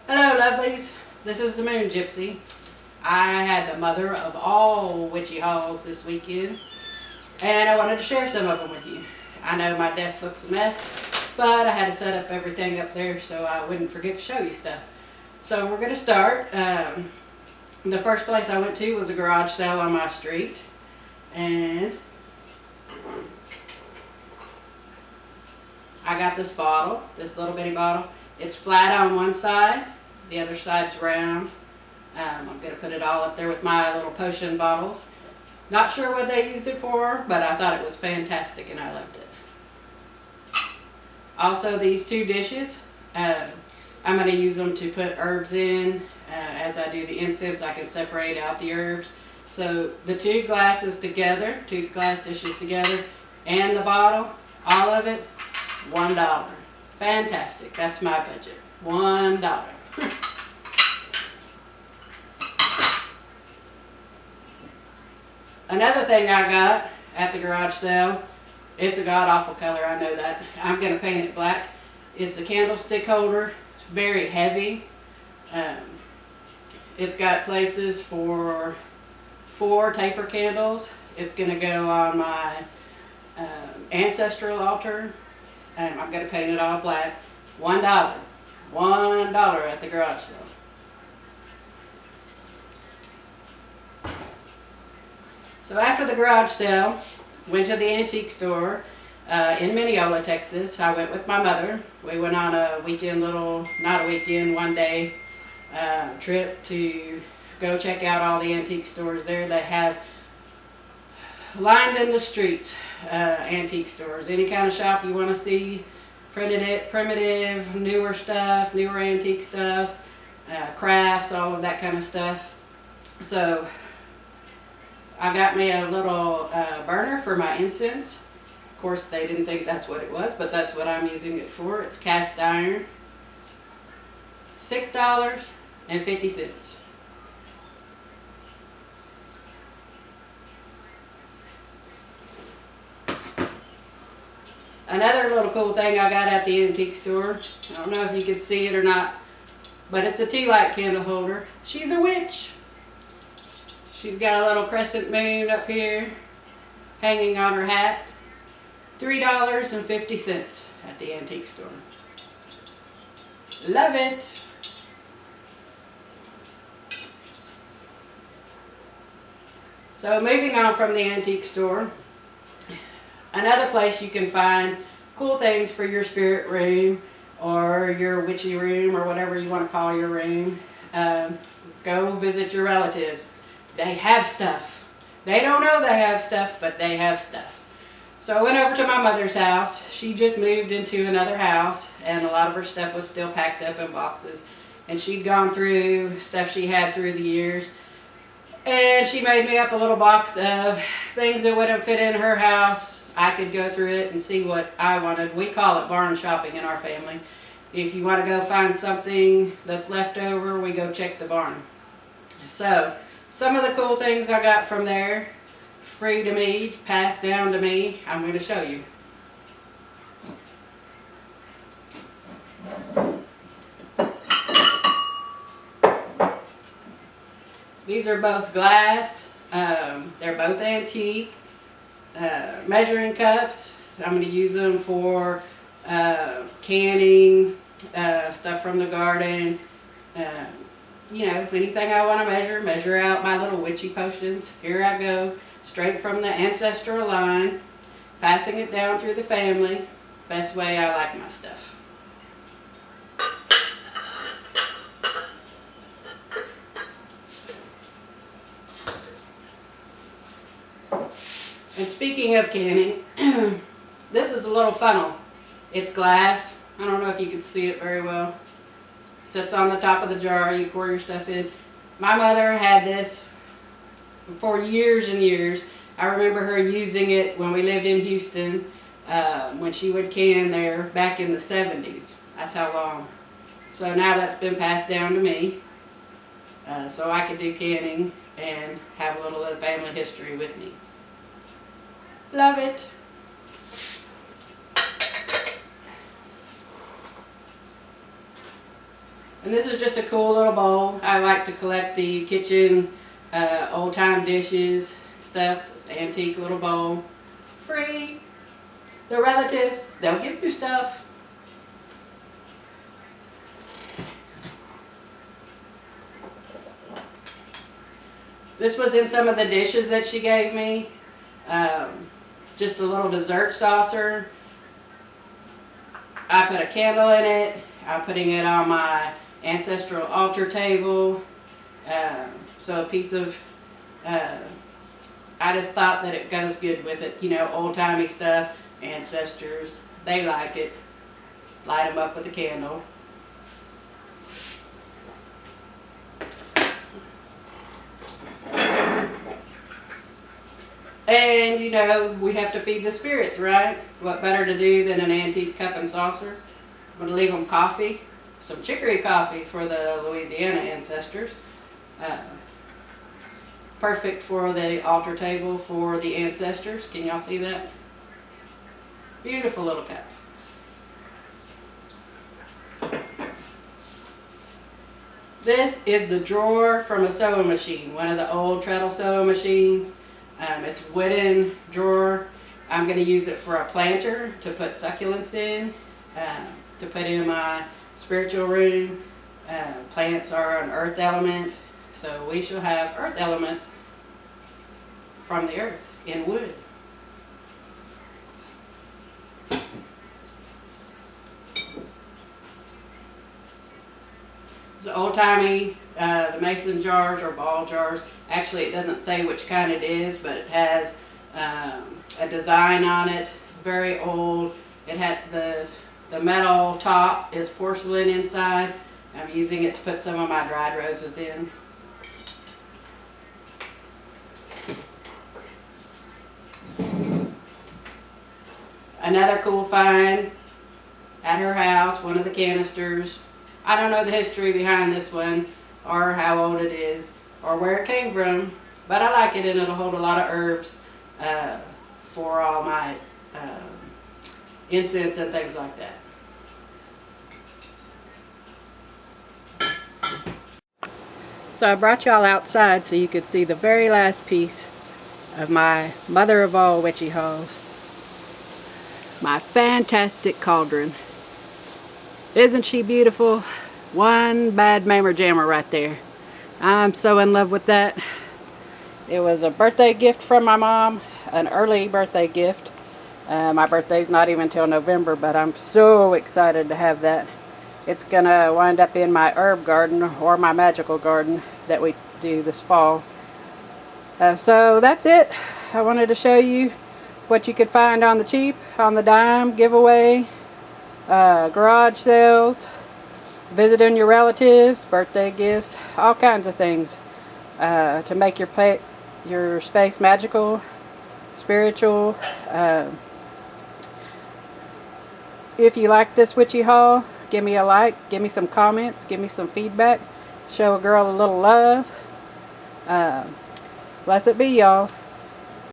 Hello lovelies, this is the Moon Gypsy. I had the mother of all witchy hauls this weekend and I wanted to share some of them with you. I know my desk looks a mess, but I had to set up everything up there so I wouldn't forget to show you stuff. So we're going to start. The first place I went to was a garage sale on my street, and I got this bottle, this little bitty bottle. It's flat on one side, the other side's round. I'm going to put it all up there with my little potion bottles. Not sure what they used it for, but I thought it was fantastic and I loved it. Also, these two dishes, I'm going to use them to put herbs in. As I do the incense, I can separate out the herbs. So the two glasses together, two glass dishes together, and the bottle, all of it, $1. Fantastic. That's my budget. $1. Another thing I got at the garage sale, it's a god-awful color, I know that. I'm going to paint it black. It's a candlestick holder. It's very heavy. It's got places for 4 taper candles. It's going to go on my ancestral altar. I'm going to paint it all black. $1. $1 at the garage sale. So after the garage sale, went to the antique store in Mineola, Texas. I went with my mother. We went on a weekend one day trip to go check out all the antique stores there. They have lined in the streets antique stores. Any kind of shop you want to see, primitive, newer stuff, newer antique stuff, crafts, all of that kind of stuff. So I got me a little burner for my incense. Of course, they didn't think that's what it was, but that's what I'm using it for. It's cast iron. $6.50. Another little cool thing I got at the antique store, I don't know if you can see it or not, but it's a tea light candle holder. She's a witch. She's got a little crescent moon up here hanging on her hat. $3.50 at the antique store. Love it. So moving on from the antique store, another place you can find cool things for your spirit room or your witchy room or whatever you want to call your room. Go visit your relatives. They have stuff. They don't know they have stuff, but they have stuff. So I went over to my mother's house. She just moved into another house, and a lot of her stuff was still packed up in boxes. And she'd gone through stuff she had through the years. And she made me up a little box of things that wouldn't fit in her house. I could go through it and see what I wanted. We call it barn shopping in our family. If you want to go find something that's left over, we go check the barn. So some of the cool things I got from there, free to me, passed down to me, I'm going to show you. These are both glass. They're both antique. Measuring cups. I'm going to use them for canning, stuff from the garden. You know, anything I want to measure out my little witchy potions. Here I go, straight from the ancestral line, passing it down through the family. Best way I like my stuff. And speaking of canning, this is a little funnel. It's glass. I don't know if you can see it very well. Sits on the top of the jar. You pour your stuff in. My mother had this for years and years. I remember her using it when we lived in Houston, when she would can there back in the 70s. That's how long. So now that's been passed down to me, so I could do canning and have a little of the family history with me. Love it. And this is just a cool little bowl. I like to collect the kitchen old-time dishes, stuff, this antique little bowl. Free. The relatives, they'll give you stuff. This was in some of the dishes that she gave me. Just a little dessert saucer. I put a candle in it. I'm putting it on my ancestral altar table. So a piece of, I just thought that it goes good with it. You know, old-timey stuff, ancestors, they like it. Light them up with a candle. And, you know, we have to feed the spirits, right? What better to do than an antique cup and saucer? I'm going to leave them coffee, some chicory coffee for the Louisiana ancestors. Perfect for the altar table for the ancestors. Can y'all see that? Beautiful little cup. This is the drawer from a sewing machine, one of the old treadle sewing machines. It's a wooden drawer. I'm going to use it for a planter to put succulents in, to put in my spiritual room. Plants are an earth element, so we shall have earth elements from the earth in wood. It's old-timey, the mason jars or ball jars. Actually, it doesn't say which kind it is, but it has a design on it. It's very old. It had the metal top is porcelain inside. I'm using it to put some of my dried roses in. Another cool find at her house, one of the canisters. I don't know the history behind this one, or how old it is, or where it came from, but I like it, and it'll hold a lot of herbs for all my incense and things like that. So I brought y'all outside so you could see the very last piece of my mother of all witchy hauls. My fantastic cauldron. Isn't she beautiful? One bad mammer jammer right there. I'm so in love with that. It was a birthday gift from my mom, an early birthday gift. My birthday's not even till November, but I'm so excited to have that. It's gonna wind up in my herb garden or my magical garden that we do this fall. So that's it. I wanted to show you what you could find on the cheap, on the dime, giveaway, garage sales, visiting your relatives, birthday gifts, all kinds of things to make your space magical, spiritual. If you like this witchy haul, give me a like, give me some comments, give me some feedback, show a girl a little love. Blessed be, y'all.